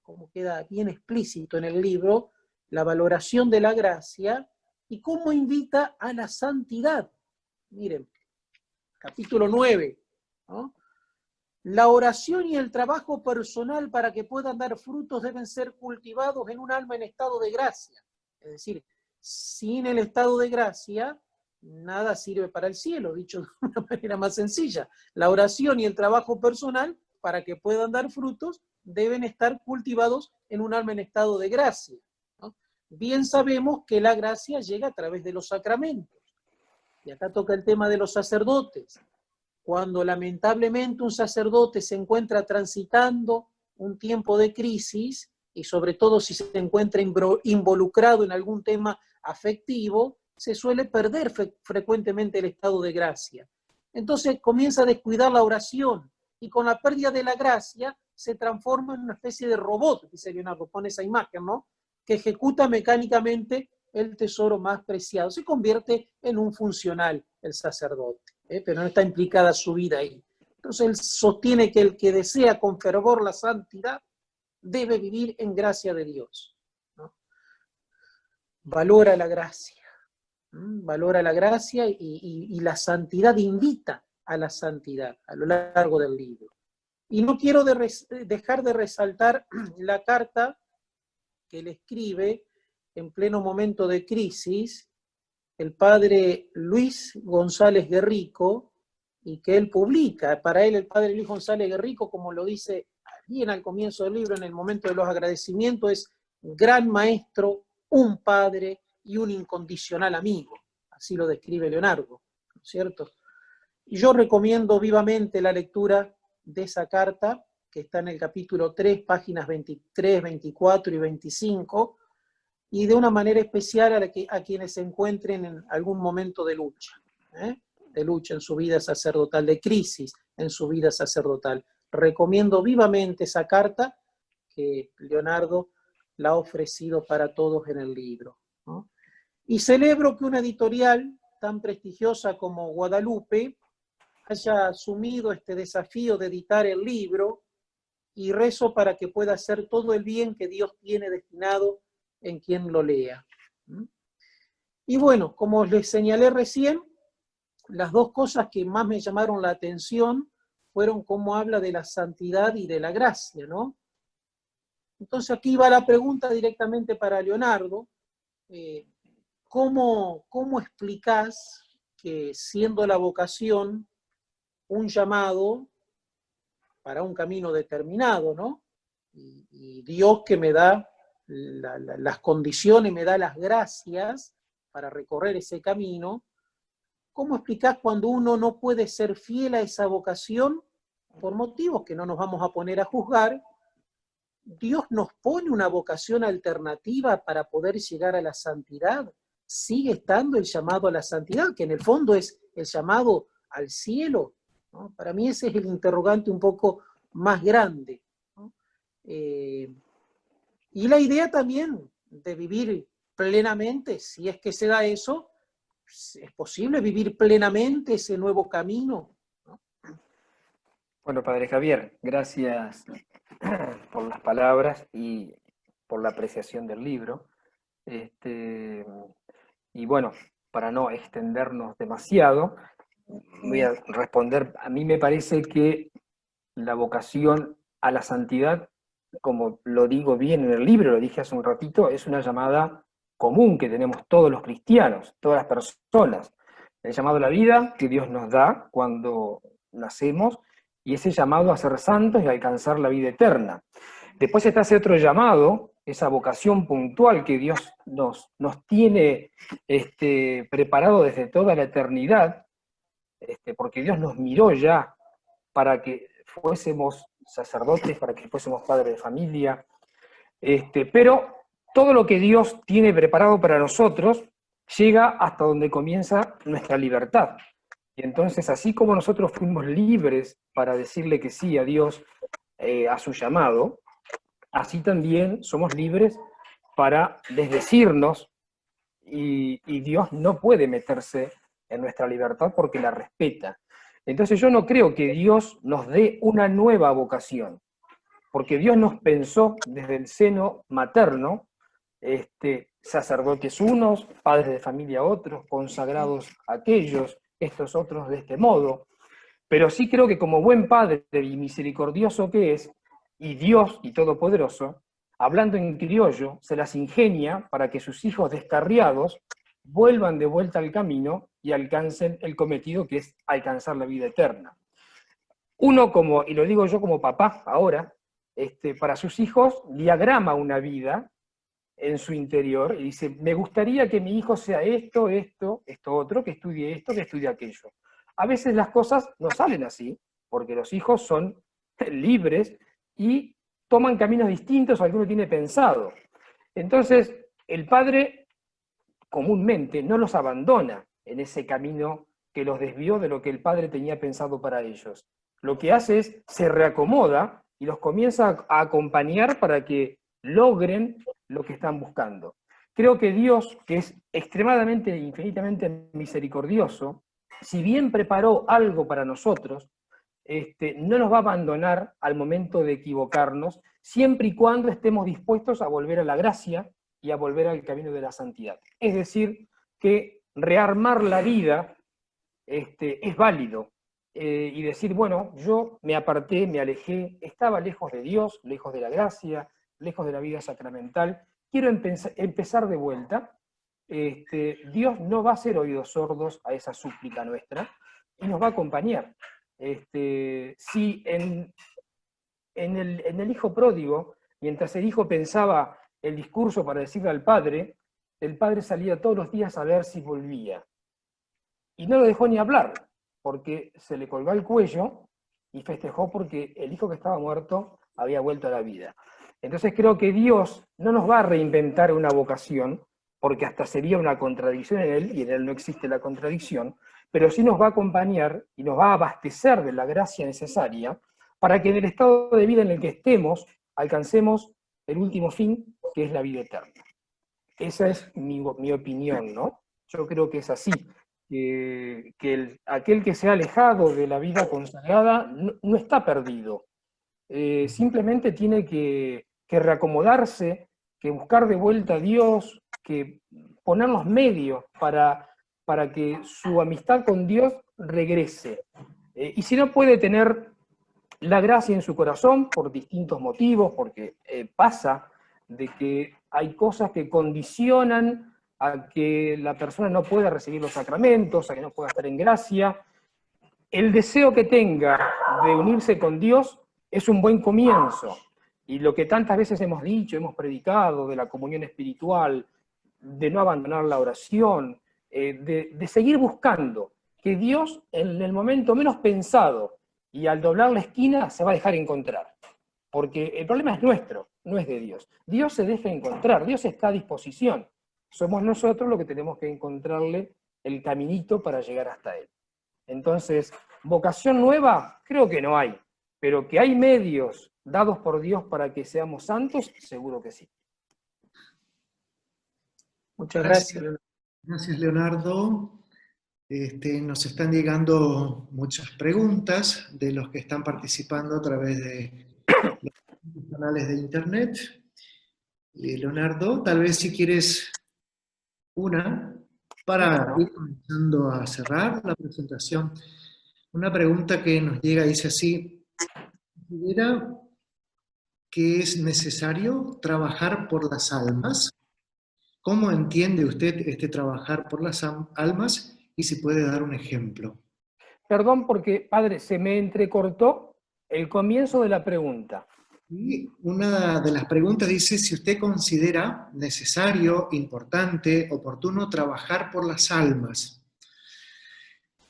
como queda bien explícito en el libro, la valoración de la gracia y cómo invita a la santidad. Miren, capítulo 9, ¿no? La oración y el trabajo personal para que puedan dar frutos deben ser cultivados en un alma en estado de gracia. Es decir, sin el estado de gracia, nada sirve para el cielo, dicho de una manera más sencilla. La oración y el trabajo personal, para que puedan dar frutos, deben estar cultivados en un alma en estado de gracia, ¿no? Bien sabemos que la gracia llega a través de los sacramentos. Y acá toca el tema de los sacerdotes. Cuando lamentablemente un sacerdote se encuentra transitando un tiempo de crisis, y sobre todo si se encuentra involucrado en algún tema afectivo, se suele perder frecuentemente el estado de gracia. Entonces comienza a descuidar la oración, y con la pérdida de la gracia se transforma en una especie de robot, dice Leonardo, pone esa imagen, ¿no? Que ejecuta mecánicamente el tesoro más preciado. Se convierte en un funcional el sacerdote, pero no está implicada su vida ahí. Entonces él sostiene que el que desea con fervor la santidad debe vivir en gracia de Dios, ¿no? Valora la gracia, valora la gracia y la santidad invita a la santidad a lo largo del libro. Y no quiero dejar de resaltar la carta que le escribe en pleno momento de crisis el padre Luis González Guerrico, y que él publica. Para él, el padre Luis González Guerrico, como lo dice bien al comienzo del libro, en el momento de los agradecimientos, es gran maestro, un padre y un incondicional amigo. Así lo describe Leonardo, ¿no es cierto? Y yo recomiendo vivamente la lectura de esa carta, que está en el capítulo 3, páginas 23, 24 y 25, y de una manera especial a quienes se encuentren en algún momento de lucha en su vida sacerdotal, de crisis en su vida sacerdotal. Recomiendo vivamente esa carta que Leonardo la ha ofrecido para todos en el libro, ¿no? Y celebro que una editorial tan prestigiosa como Guadalupe haya asumido este desafío de editar el libro, y rezo para que pueda hacer todo el bien que Dios tiene destinado en quien lo lea. Y bueno, como les señalé recién, las dos cosas que más me llamaron la atención fueron cómo habla de la santidad y de la gracia, ¿no? Entonces aquí va la pregunta directamente para Leonardo. ¿Cómo explicás que, siendo la vocación un llamado para un camino determinado, ¿no? Y Dios que me da las condiciones, me da las gracias para recorrer ese camino, ¿cómo explicás cuando uno no puede ser fiel a esa vocación por motivos que no nos vamos a poner a juzgar? Dios nos pone una vocación alternativa para poder llegar a la santidad. Sigue estando el llamado a la santidad, que en el fondo es el llamado al cielo, ¿no? Para mí ese es el interrogante un poco más grande, ¿no? Y la idea también de vivir plenamente, si es que se da eso, ¿es posible vivir plenamente ese nuevo camino, ¿no? Bueno, Padre Javier, gracias por las palabras y por la apreciación del libro. Y bueno, para no extendernos demasiado, voy a responder. A mí me parece que la vocación a la santidad, como lo digo bien en el libro, lo dije hace un ratito, es una llamada común que tenemos todos los cristianos, todas las personas. El llamado a la vida que Dios nos da cuando nacemos, y ese llamado a ser santos y a alcanzar la vida eterna. Después está ese otro llamado, esa vocación puntual que Dios nos tiene preparado desde toda la eternidad, porque Dios nos miró ya para que fuésemos sacerdotes, para que fuésemos padres de familia, pero todo lo que Dios tiene preparado para nosotros llega hasta donde comienza nuestra libertad. Y entonces, así como nosotros fuimos libres para decirle que sí a Dios, a su llamado, así también somos libres para desdecirnos, y Dios no puede meterse en nuestra libertad porque la respeta. Entonces yo no creo que Dios nos dé una nueva vocación, porque Dios nos pensó desde el seno materno, sacerdotes unos, padres de familia otros, consagrados aquellos, estos otros de este modo. Pero sí creo que como buen Padre y misericordioso que es, y Dios y Todopoderoso, hablando en criollo, se las ingenia para que sus hijos descarriados vuelvan de vuelta al camino y alcancen el cometido, que es alcanzar la vida eterna. Uno, como, y lo digo yo como papá ahora, para sus hijos diagrama una vida en su interior y dice, me gustaría que mi hijo sea esto, esto, esto otro, que estudie aquello. A veces las cosas no salen así, porque los hijos son libres y toman caminos distintos al que uno tiene pensado. Entonces, el padre comúnmente no los abandona en ese camino que los desvió de lo que el padre tenía pensado para ellos. Lo que hace es, se reacomoda y los comienza a acompañar para que logren lo que están buscando. Creo que Dios, que es extremadamente, infinitamente misericordioso, si bien preparó algo para nosotros, no nos va a abandonar al momento de equivocarnos, siempre y cuando estemos dispuestos a volver a la gracia y a volver al camino de la santidad. Es decir, que rearmar la vida es válido, y decir, bueno, yo me aparté, me alejé, estaba lejos de Dios, lejos de la gracia, lejos de la vida sacramental, quiero empezar de vuelta. Dios no va a hacer oídos sordos a esa súplica nuestra y nos va a acompañar. Si en el hijo pródigo, mientras el hijo pensaba el discurso para decirle al padre, el padre salía todos los días a ver si volvía. Y no lo dejó ni hablar, porque se le colgó el cuello y festejó porque el hijo que estaba muerto había vuelto a la vida. Entonces creo que Dios no nos va a reinventar una vocación, porque hasta sería una contradicción en Él, y en Él no existe la contradicción, pero sí nos va a acompañar y nos va a abastecer de la gracia necesaria para que en el estado de vida en el que estemos alcancemos el último fin, que es la vida eterna. Esa es mi opinión, ¿no? Yo creo que es así. Aquel que se ha alejado de la vida consagrada no está perdido. Simplemente tiene que reacomodarse, que buscar de vuelta a Dios, que poner los medios para que su amistad con Dios regrese. Y si no puede tener la gracia en su corazón por distintos motivos, porque pasa de que hay cosas que condicionan a que la persona no pueda recibir los sacramentos, a que no pueda estar en gracia. El deseo que tenga de unirse con Dios es un buen comienzo. Y lo que tantas veces hemos dicho, hemos predicado de la comunión espiritual, de no abandonar la oración, de seguir buscando, que Dios en el momento menos pensado y al doblar la esquina se va a dejar encontrar. Porque el problema es nuestro, no es de Dios. Dios se deja encontrar, Dios está a disposición. Somos nosotros los que tenemos que encontrarle el caminito para llegar hasta Él. Entonces, vocación nueva, creo que no hay, pero que hay medios dados por Dios para que seamos santos, seguro que sí. Muchas gracias. Gracias, Leonardo. Nos están llegando muchas preguntas de los que están participando a través de los canales de internet. Leonardo, tal vez si quieres una para ir comenzando a cerrar la presentación. Una pregunta que nos llega dice así: ¿considera que es necesario trabajar por las almas? ¿Cómo entiende usted este trabajar por las almas? Y si puede dar un ejemplo. Perdón porque, padre, se me entrecortó el comienzo de la pregunta. Y una de las preguntas dice si usted considera necesario, importante, oportuno trabajar por las almas.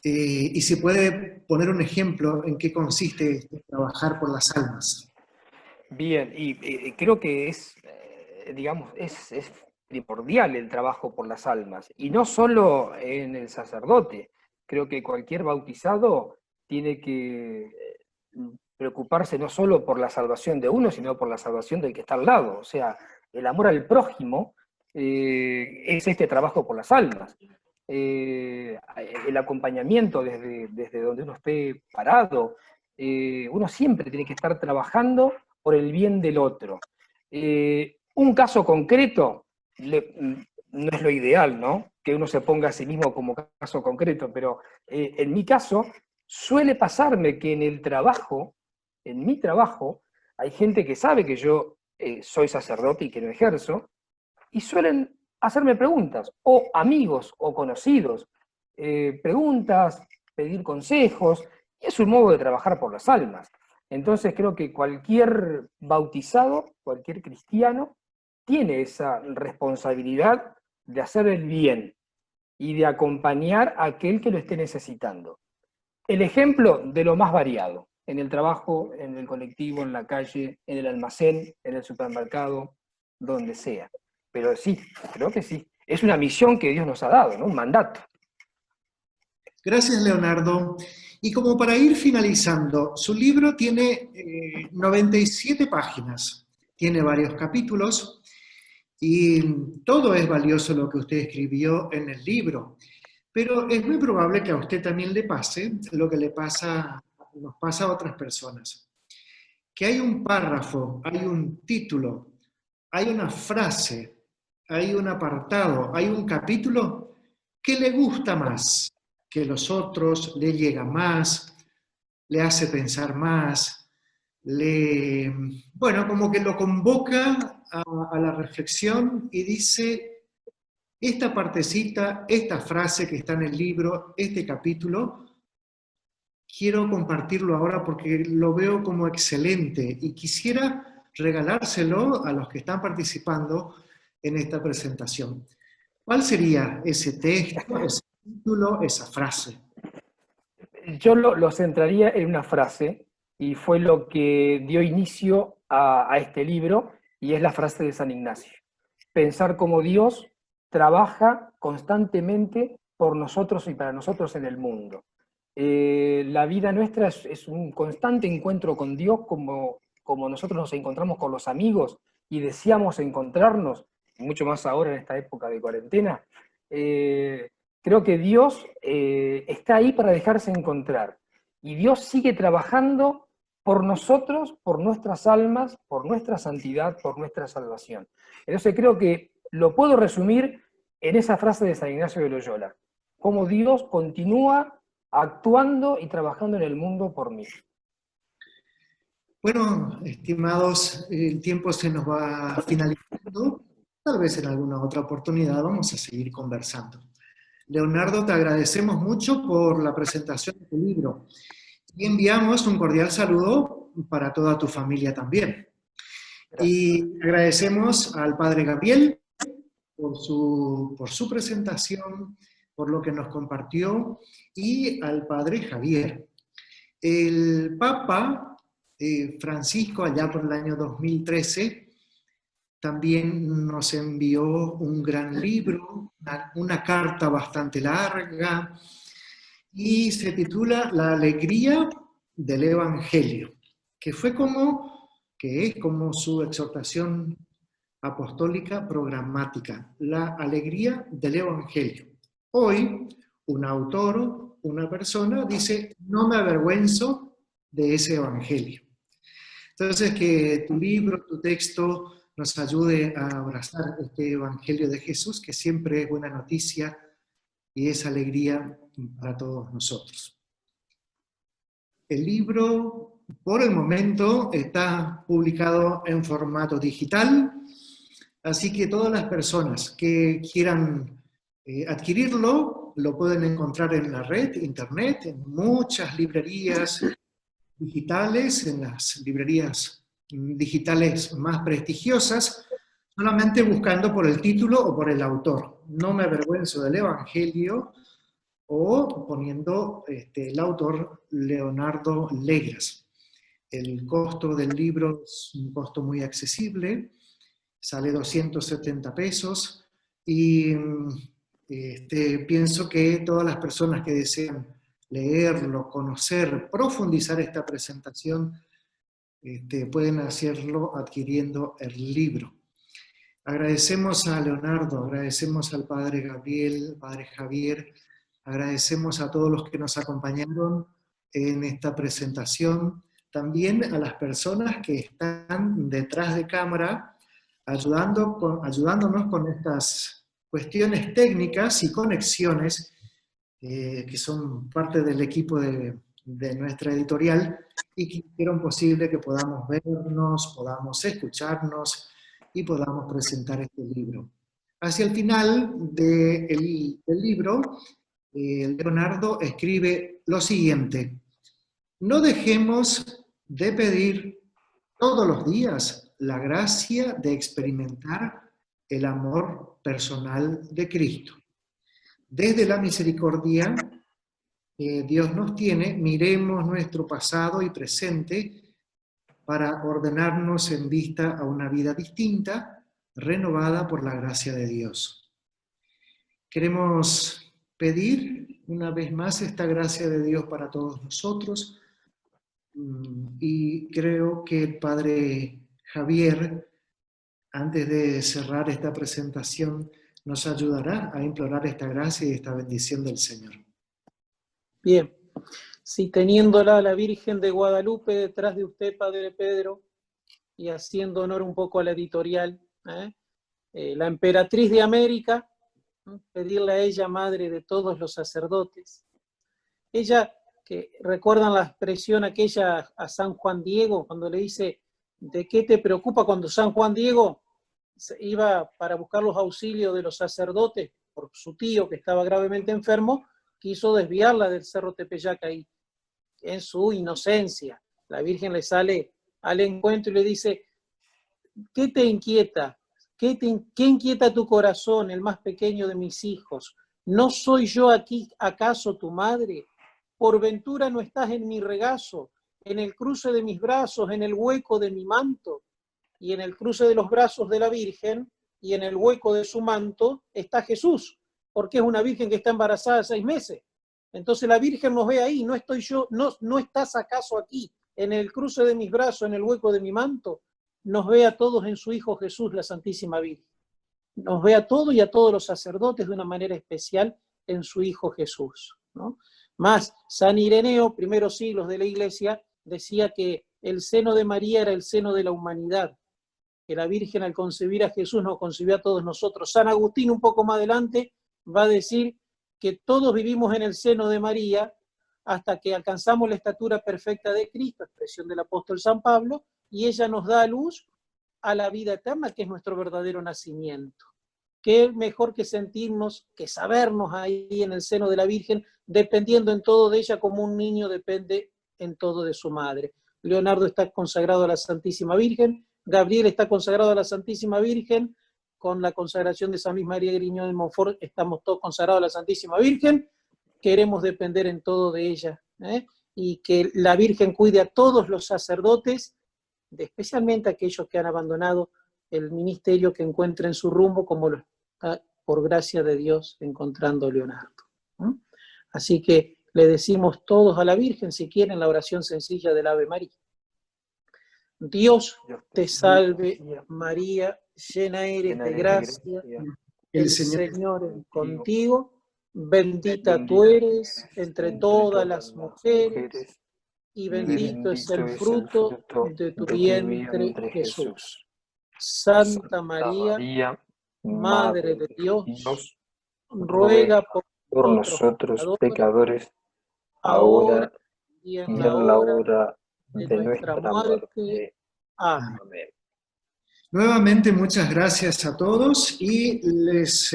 Y si puede poner un ejemplo en qué consiste trabajar por las almas. Bien, y creo que es, digamos, es primordial el trabajo por las almas, y no solo en el sacerdote. Creo que cualquier bautizado tiene que preocuparse no solo por la salvación de uno, sino por la salvación del que está al lado. O sea, el amor al prójimo es este trabajo por las almas. El acompañamiento desde donde uno esté parado, uno siempre tiene que estar trabajando por el bien del otro. Un caso concreto no es lo ideal, ¿no? Que uno se ponga a sí mismo como caso concreto, pero en mi caso suele pasarme que en mi trabajo, hay gente que sabe que yo soy sacerdote y que no ejerzo, y suelen hacerme preguntas, o amigos o conocidos, preguntas, pedir consejos, y es un modo de trabajar por las almas. Entonces creo que cualquier bautizado, cualquier cristiano, tiene esa responsabilidad de hacer el bien y de acompañar a aquel que lo esté necesitando. El ejemplo de lo más variado, en el trabajo, en el colectivo, en la calle, en el almacén, en el supermercado, donde sea. Pero sí, creo que sí. Es una misión que Dios nos ha dado, ¿no? Un mandato. Gracias, Leonardo. Y como para ir finalizando, su libro tiene 97 páginas, tiene varios capítulos, y todo es valioso lo que usted escribió en el libro. Pero es muy probable que a usted también le pase lo que nos pasa a otras personas. Que hay un párrafo, hay un título, hay una frase, hay un apartado, hay un capítulo que le gusta más que los otros, le llega más, le hace pensar más, bueno, como que lo convoca a la reflexión y dice, esta partecita, esta frase que está en el libro, este capítulo, quiero compartirlo ahora porque lo veo como excelente y quisiera regalárselo a los que están participando en esta presentación. ¿Cuál sería ese texto, ese título, esa frase? Yo lo centraría en una frase, y fue lo que dio inicio a este libro, y es la frase de San Ignacio. Pensar cómo Dios trabaja constantemente por nosotros y para nosotros en el mundo. La vida nuestra es un constante encuentro con Dios, como nosotros nos encontramos con los amigos y deseamos encontrarnos, mucho más ahora en esta época de cuarentena. Creo que Dios está ahí para dejarse encontrar. Y Dios sigue trabajando por nosotros, por nuestras almas, por nuestra santidad, por nuestra salvación. Entonces creo que lo puedo resumir en esa frase de San Ignacio de Loyola: cómo Dios continúa actuando y trabajando en el mundo por mí. Bueno, estimados, el tiempo se nos va finalizando. Tal vez en alguna otra oportunidad vamos a seguir conversando. Leonardo, te agradecemos mucho por la presentación de tu libro y enviamos un cordial saludo para toda tu familia también. Gracias. Y agradecemos al Padre Gabriel por su presentación, por lo que nos compartió, y al Padre Javier. El Papa Francisco, allá por el año 2013, también nos envió un gran libro, una carta bastante larga, y se titula La alegría del Evangelio, que es como su exhortación apostólica programática, la alegría del Evangelio. Hoy, un autor, una persona, dice, no me avergüenzo de ese Evangelio. Entonces, que tu libro, tu texto, nos ayude a abrazar este Evangelio de Jesús, que siempre es buena noticia y es alegría para todos nosotros. El libro, por el momento, está publicado en formato digital, así que todas las personas que quieran adquirirlo, lo pueden encontrar en la red, internet, en muchas librerías digitales, en las librerías digitales más prestigiosas, solamente buscando por el título o por el autor. No me avergüenzo del Evangelio, o poniendo el autor Leonardo Legras. El costo del libro es un costo muy accesible, sale 270 pesos, y pienso que todas las personas que desean leerlo, conocer, profundizar esta presentación, pueden hacerlo adquiriendo el libro. Agradecemos a Leonardo, agradecemos al Padre Gabriel, Padre Javier, agradecemos a todos los que nos acompañaron en esta presentación, también a las personas que están detrás de cámara ayudándonos con estas cuestiones técnicas y conexiones que son parte del equipo de nuestra editorial y que hicieron posible que podamos vernos, podamos escucharnos y podamos presentar este libro. Hacia el final del libro, Leonardo escribe lo siguiente: no dejemos de pedir todos los días la gracia de experimentar el amor personal de Cristo. Desde la misericordia que Dios nos tiene, miremos nuestro pasado y presente para ordenarnos en vista a una vida distinta, renovada por la gracia de Dios. Queremos pedir una vez más esta gracia de Dios para todos nosotros, y creo que el Padre Javier, antes de cerrar esta presentación, nos ayudará a implorar esta gracia y esta bendición del Señor. Bien, si teniéndola a la Virgen de Guadalupe detrás de usted, Padre Pedro, y haciendo honor un poco a la editorial, la emperatriz de América, pedirle a ella, madre de todos los sacerdotes, ella que recuerdan la expresión aquella a San Juan Diego, cuando le dice, ¿de qué te preocupa? Cuando San Juan Diego iba para buscar los auxilios de los sacerdotes por su tío que estaba gravemente enfermo, quiso desviarla del Cerro Tepeyac y en su inocencia la Virgen le sale al encuentro y le dice, ¿qué te inquieta? ¿Qué inquieta tu corazón, el más pequeño de mis hijos? ¿No soy yo aquí acaso tu madre? Por ventura no estás en mi regazo, en el cruce de mis brazos, en el hueco de mi manto. Y en el cruce de los brazos de la Virgen y en el hueco de su manto está Jesús, porque es una Virgen que está embarazada 6 meses. Entonces la Virgen nos ve ahí, no estoy yo, no estás acaso aquí, en el cruce de mis brazos, en el hueco de mi manto. Nos ve a todos en su Hijo Jesús, la Santísima Virgen. Nos ve a todos y a todos los sacerdotes de una manera especial en su Hijo Jesús, ¿no? Más, San Ireneo, primeros siglos de la Iglesia, decía que el seno de María era el seno de la humanidad, que la Virgen al concebir a Jesús nos concibió a todos nosotros. San Agustín, un poco más adelante, va a decir que todos vivimos en el seno de María hasta que alcanzamos la estatura perfecta de Cristo, expresión del apóstol San Pablo, y ella nos da a luz a la vida eterna, que es nuestro verdadero nacimiento. ¿Qué mejor que sentirnos, que sabernos ahí en el seno de la Virgen, dependiendo en todo de ella como un niño depende en todo de su madre? Leonardo está consagrado a la Santísima Virgen, Gabriel está consagrado a la Santísima Virgen, con la consagración de San Luis María Griñón de Montfort estamos todos consagrados a la Santísima Virgen, queremos depender en todo de ella, y que la Virgen cuide a todos los sacerdotes, especialmente a aquellos que han abandonado el ministerio, que encuentren su rumbo como lo está, por gracia de Dios, encontrando Leonardo. Así que le decimos todos a la Virgen, si quieren, la oración sencilla del Ave María. Dios te salve María, llena eres de gracia, el Señor es contigo, bendita tú eres entre todas las mujeres, y bendito es el fruto de tu vientre, Jesús. Santa María, Madre de Dios, ruega por nosotros pecadores, ahora y en la hora de nuestra muerte. Amén. Nuevamente, muchas gracias a todos y les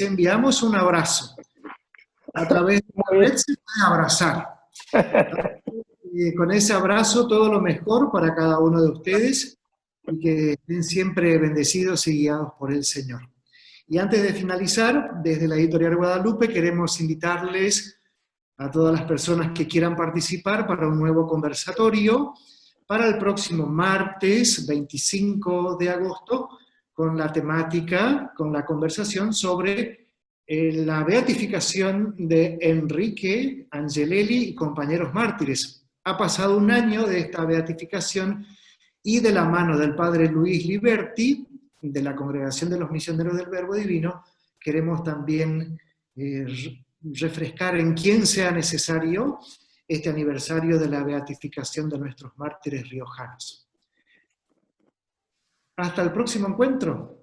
enviamos un abrazo. A través de la red se puede abrazar. Y con ese abrazo, todo lo mejor para cada uno de ustedes y que estén siempre bendecidos y guiados por el Señor. Y antes de finalizar, desde la Editorial Guadalupe queremos invitarles a todas las personas que quieran participar para un nuevo conversatorio para el próximo martes 25 de agosto con la temática, con la conversación sobre la beatificación de Enrique Angelelli y compañeros mártires. Ha pasado un año de esta beatificación y de la mano del padre Luis Liberti, de la Congregación de los Misioneros del Verbo Divino, queremos también refrescar en quien sea necesario este aniversario de la beatificación de nuestros mártires riojanos. Hasta el próximo encuentro.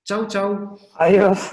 Chau, chau. Adiós.